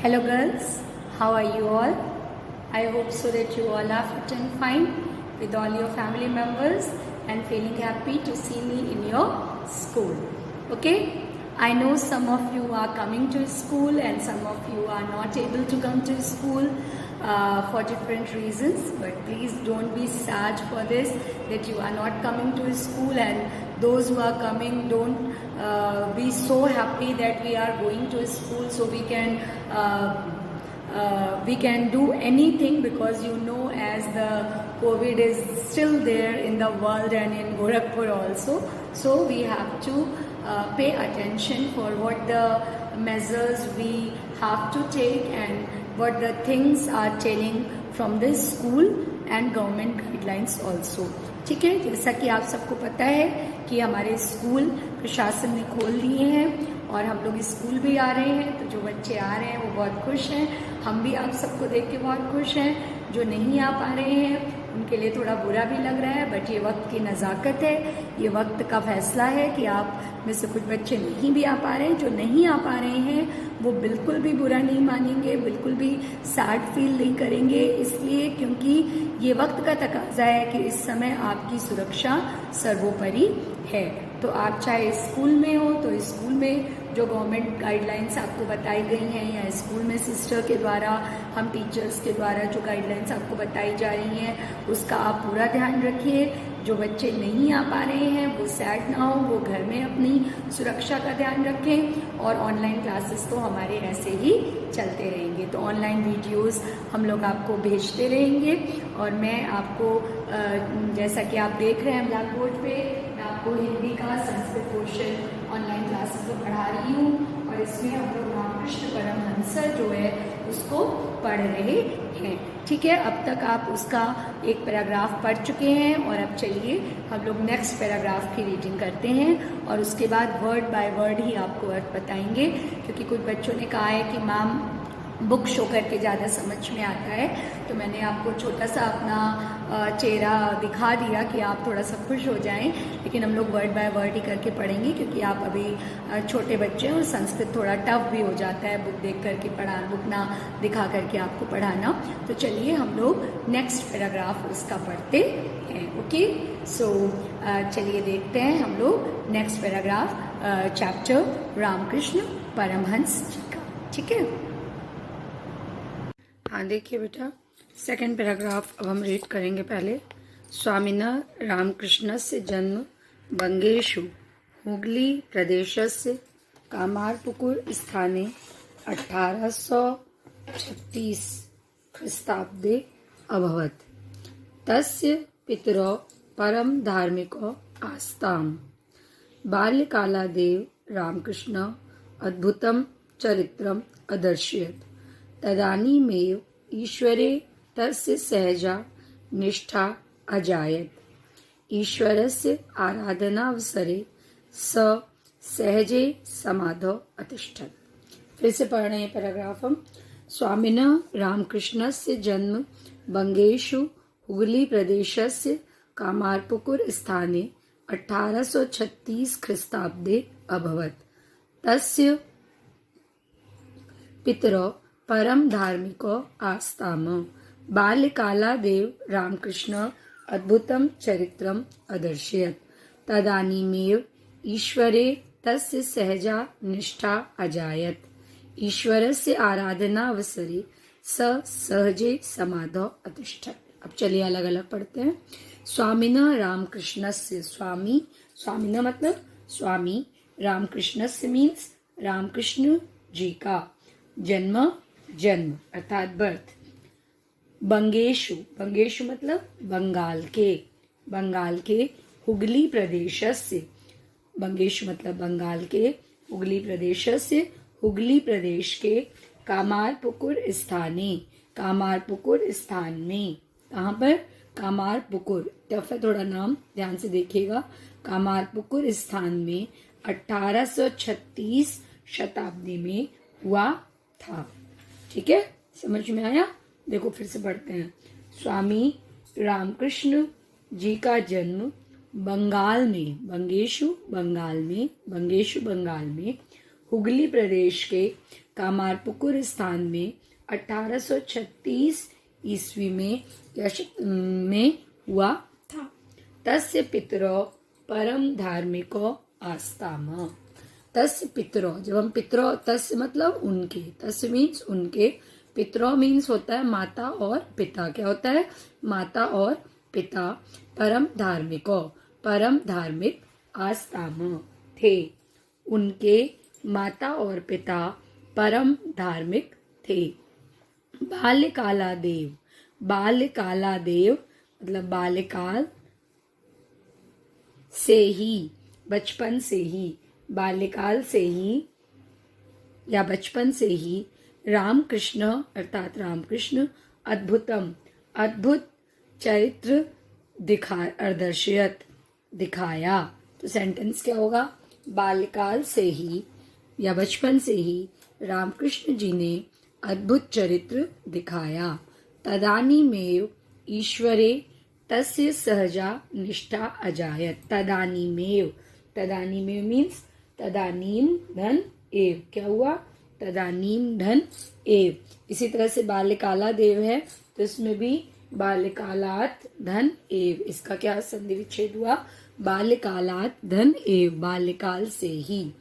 Hello girls, how are you all? I hope so that you all are fit and fine with all your family members and feeling happy to see me in your school. Okay? I know some of you are coming to school and some of you are not able to come to school for different reasons, but please don't be sad for this that you are not coming to school, and those who are coming don't be so happy that we are going to school so we can do anything, because you know, as the COVID is still there in the world and in Gorakhpur also, so we have to pay attention for what the measures we have to take and what the things are telling from the school and government guidelines also. ठीक है, जैसा कि आप सबको पता है कि हमारे स्कूल प्रशासन ने खोल दिए हैं और हम लोग स्कूल भी आ रहे हैं, तो जो बच्चे आ रहे हैं वो बहुत खुश हैं। हम भी आप सबको देख के बहुत खुश हैं। जो नहीं आ पा रहे हैं उनके लिए थोड़ा बुरा भी लग रहा है, बट ये वक्त की नज़ाकत है, ये वक्त का फैसला है कि आप में से कुछ बच्चे नहीं भी आ पा रहे हैं। जो नहीं आ पा रहे हैं वो बिल्कुल भी बुरा नहीं मानेंगे, बिल्कुल भी सैड फील नहीं करेंगे, इसलिए क्योंकि ये वक्त का तकाजा है कि इस समय आपकी सुरक्षा सर्वोपरि है। तो आप चाहे स्कूल में हो तो स्कूल में जो गवर्नमेंट गाइडलाइंस आपको बताई गई हैं, या स्कूल में सिस्टर के द्वारा, हम टीचर्स के द्वारा जो गाइडलाइंस आपको बताई जा रही हैं उसका आप पूरा ध्यान रखिए। जो बच्चे नहीं आ पा रहे हैं वो सैड ना हो, वो घर में अपनी सुरक्षा का ध्यान रखें। और ऑनलाइन क्लासेस तो हमारे ऐसे ही चलते रहेंगे, तो ऑनलाइन वीडियोस हम लोग आपको भेजते रहेंगे। और मैं आपको जैसा कि आप देख रहे हैं ब्लैक बोर्ड पे, मैं आपको हिंदी का संस्कृत पोर्शन ऑनलाइन क्लासेस में पढ़ा रही हूँ, और इसमें हम लोग रामकृष्ण परमहंस जो है उसको पढ़ रहे हैं। ठीक है, अब तक आप उसका एक पैराग्राफ पढ़ चुके हैं, और अब चलिए हम लोग नेक्स्ट पैराग्राफ की रीडिंग करते हैं, और उसके बाद वर्ड बाय वर्ड ही आपको अर्थ बताएंगे, क्योंकि कुछ बच्चों ने कहा है कि मैम बुक शो करके ज़्यादा समझ में आता है, तो मैंने आपको छोटा सा अपना चेहरा दिखा दिया कि आप थोड़ा सा खुश हो जाएं, लेकिन हम लोग वर्ड बाय वर्ड ही करके पढ़ेंगे, क्योंकि आप अभी छोटे बच्चे हैं और संस्कृत थोड़ा टफ भी हो जाता है बुक देख करके बुक ना दिखा करके आपको पढ़ाना। तो चलिए हम लोग नेक्स्ट पैराग्राफ उसका पढ़ते हैं। ओके, सो चलिए देखते हैं हम लोग next paragraph chapter Ramakrishna Paramahansa ji का। ठीक है, हाँ देखिए बेटा, सेकंड पैराग्राफ अब हम रीड करेंगे। पहले, स्वामिनः रामकृष्णस्य जन्म बंगेषु हुगली प्रदेशस्य कामारपुकुर स्थाने 1836 ख्रीस्ताब्दे अभवत्। तस्य पितरौ परम धार्मिकौ आस्ताम्। बाल्यकालादेव रामकृष्ण अद्भुतं चरित्रम् अदर्शयत्। तदानीमेव ईश्वरे तस्य सहजा निष्ठा अजायत। ईश्वरस्य आराधनावसरे स सहजे समाधौ अतिष्ठत्। फिर से पढ़ रहे हैं पैराग्राफ हम। स्वामिनः रामकृष्णस्य जन्म बंगेषु हुगली प्रदेशस्य कामारपुकुर स्थाने 1836 ख्रीस्ताब्दे अभवत्। तस्य पितरौ परम धार्मिको आस्ताम। बाल्यकालादेव रामकृष्ण अद्भुतं चरित्रम् अदर्शयत्। तदानीमेव ईश्वरे तस्य सहजा निष्ठा अजायत। ईश्वरस्य आराधनावसरे स सहजे समाधौ अतिष्ठत्। अब चलिए अलग अलग पढ़ते हैं। स्वामिनः रामकृष्णस्य, स्वामी, स्वामिनः मतलब स्वामी, रामकृष्णस्य मीन्स रामकृष्ण जी का, जन्म जन्म अर्थात बर्थ, बंगेशु, बंगेशु मतलब बंगाल के, बंगाल के हुगली प्रदेशस्य, बंगेशु मतलब बंगाल के, हुगली प्रदेशस्य हुगली प्रदेश के, कामारपुकुर स्थाने, कामारपुकुर स्थान में, कहाँ पर, कामारपुकुर, टफ है थोड़ा नाम, ध्यान से देखिएगा, कामारपुकुर स्थान में 1836 शताब्दी में हुआ था। ठीक है, समझ में आया? देखो फिर से पढ़ते हैं। स्वामी रामकृष्ण जी का जन्म बंगाल में, बंगेशु बंगाल में, बंगेशु बंगाल में हुगली प्रदेश के कामारपुकुर स्थान में 1836 ईस्वी में हुआ था। तस्य पितरो परम धार्मिको आस्ताम। तस्य पितरो, जब हम पितरो, तस्य मतलब उनके, तस्य मीन्स उनके, पितरो मीन्स होता है माता और पिता। क्या होता है? माता और पिता। परम धार्मिको, परम धार्मिक, आस्ताम थे, उनके माता और पिता परम धार्मिक थे। बाल्यकाला देव, बाल्यकाला देव मतलब बाल्यकाल से ही, बचपन से ही, बाल्यकाल से ही या बचपन से ही रामकृष्ण अर्थात रामकृष्ण अद्भुतम, अद्भुत चरित्र दिखाया। तो सेंटेंस क्या होगा? बाल्यकाल से ही या बचपन से ही रामकृष्ण जी ने अद्भुत चरित्र दिखाया। तदानीमेव ईश्वरे तस्य सहजा निष्ठा अजायत। तदानीमेव, तदानीमेव मीन्स तदानीम धन एव। क्या हुआ? तदानीम धन एव। इसी तरह से बाल्यकाला देव है तो इसमें भी बाल्यकालात धन एव, इसका क्या संधि विच्छेद हुआ? बाल्यकालात धन एव, बाल्यकाल से ही।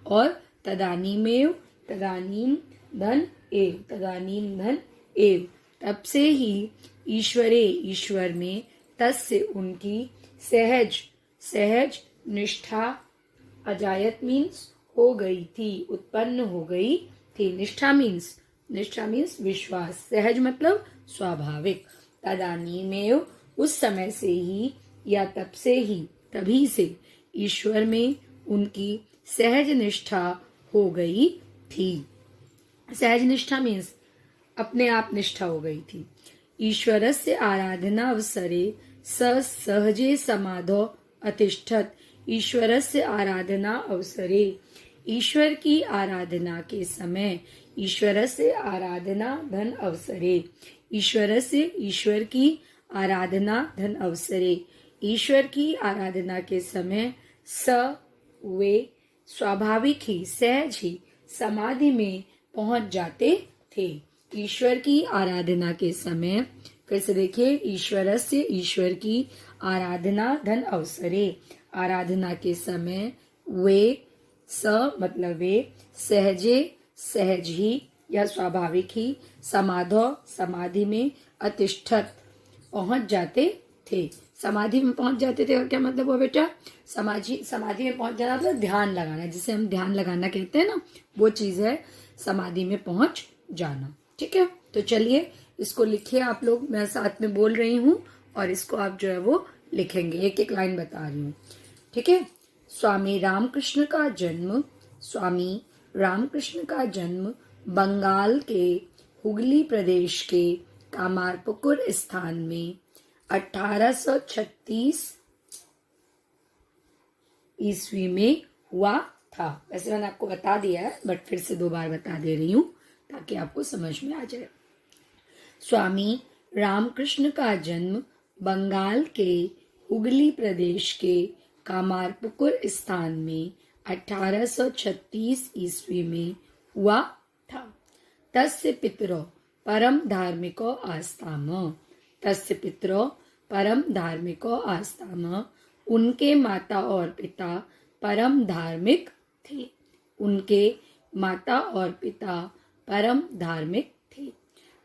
और तदानीमेव, तदानीम धन एव, तदानीम धन एव, तब से ही ईश्वरे, ईश्वर में, तस्य उनकी, सहज, सहज निष्ठा, अजायत मीन्स हो गई थी, उत्पन्न हो गई थी। निष्ठा मीन्स विश्वास, सहज मतलब स्वाभाविक। तदानीमेव उस समय से ही या तब से ही, तभी से ईश्वर में उनकी सहज निष्ठा हो गई थी। सहज निष्ठा मीन्स अपने आप निष्ठा हो गई थी। ईश्वरस्य आराधना अवसरे सहजे समाधो अतिष्ठत। ईश्वरस्य आराधना अवसरे, ईश्वर की आराधना के समय, ईश्वरस्य आराधना धन अवसरे, ईश्वरस्य, ईश्वर की आराधना धन अवसरे, ईश्वर की आराधना के समय वे स्वाभाविक ही, सहज ही समाधि में पहुंच जाते थे। ईश्वर की आराधना के समय, फिर से देखिए, ईश्वरस्य, ईश्वर की आराधना धन अवसरे, आराधना के समय वे, मतलब वे, सहजे, सहज ही या स्वाभाविक ही, समाधो, समाधि में, अतिष्ठत पहुंच जाते थे। समाधि में पहुंच जाते थे और क्या मतलब हुआ बेटा? समाधि में पहुंच जाना मतलब ध्यान लगाना, जिसे हम ध्यान लगाना कहते हैं ना, वो चीज है समाधि में पहुंच जाना। ठीक है, तो चलिए इसको लिखिए आप लोग, मैं साथ में बोल रही हूँ और इसको आप जो है वो लिखेंगे, एक एक लाइन बता रही हूँ। ठीक है। स्वामी रामकृष्ण का जन्म, स्वामी रामकृष्ण का जन्म बंगाल के हुगली प्रदेश के कामारपुकुर स्थान में 1836 ईस्वी में हुआ था। वैसे मैंने आपको बता दिया है बट फिर से 2 बार बता दे रही हूँ ताकि आपको समझ में आ जाए। स्वामी रामकृष्ण का जन्म बंगाल के हुगली प्रदेश के कामारपुकुर स्थान में 1836 ईस्वी में हुआ था। तस्य पितरो परम धार्मिको आस्ताम, तस्य पितरो परम धार्मिको आस्ताम, उनके माता और पिता परम धार्मिक थे, उनके माता और पिता परम धार्मिक थे।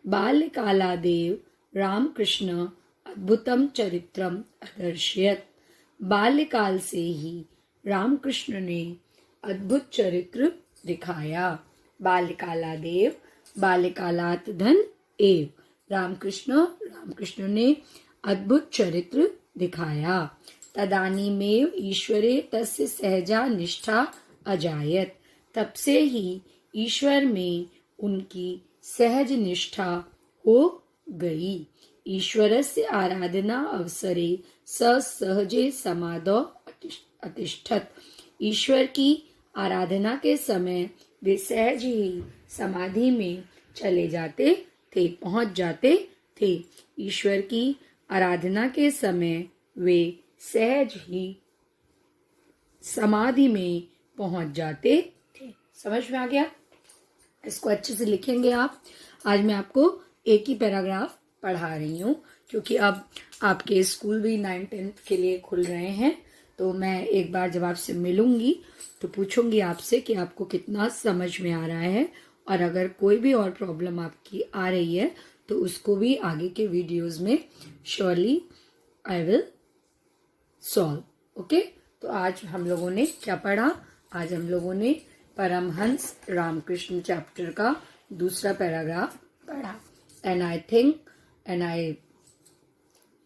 बाल्यकालादेव रामकृष्ण अद्भुतम चरित्रम अदर्शयत, बाल्यकाल से ही रामकृष्ण ने अद्भुत चरित्र दिखाया। बाल्यकालादेव, बाल्यकालात धन एव, रामकृष्ण ने अद्भुत चरित्र दिखाया। तदानीमेव ईश्वरे तस्य सहजा निष्ठा अजायत, तब से ही ईश्वर में उनकी सहज निष्ठा हो गई। ईश्वरस्य आराधना अवसरे सहजे समाधो अतिष्ठत, ईश्वर की आराधना के समय वे सहज ही समाधि में चले जाते थे, पहुंच जाते थे। ईश्वर की आराधना के समय वे सहज ही समाधि में पहुंच जाते थे। समझ में आ गया? इसको अच्छे से लिखेंगे आप। आज मैं आपको एक ही पैराग्राफ पढ़ा रही हूँ क्योंकि अब आपके स्कूल भी 9th-10th के लिए खुल रहे हैं, तो मैं एक बार जब आपसे मिलूंगी तो पूछूंगी आपसे कि आपको कितना समझ में आ रहा है, और अगर कोई भी और प्रॉब्लम आपकी आ रही है तो उसको भी आगे के वीडियोस में surely I will solve. Okay, तो आज हम लोगों ने क्या पढ़ा? आज हम लोगों ने परमहंस रामकृष्ण चैप्टर का दूसरा पैराग्राफ पढ़ा। And I think and I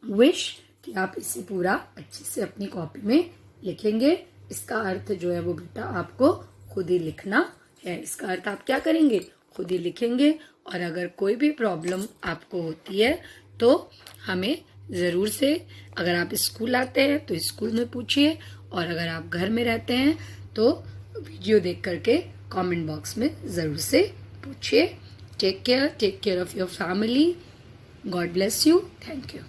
wish कि आप इसे पूरा अच्छे से अपनी कॉपी में लिखेंगे। इसका अर्थ जो है वो बेटा आपको खुद ही लिखना है। इसका अर्थ आप क्या करेंगे? खुद ही लिखेंगे। और अगर कोई भी प्रॉब्लम आपको होती है तो हमें ज़रूर से, अगर आप स्कूल आते हैं तो स्कूल में पूछिए, और अगर आप घर में रहते हैं तो वीडियो देख करके कमेंट बॉक्स में ज़रूर से पूछिए। Take care of your family. God bless you. Thank you.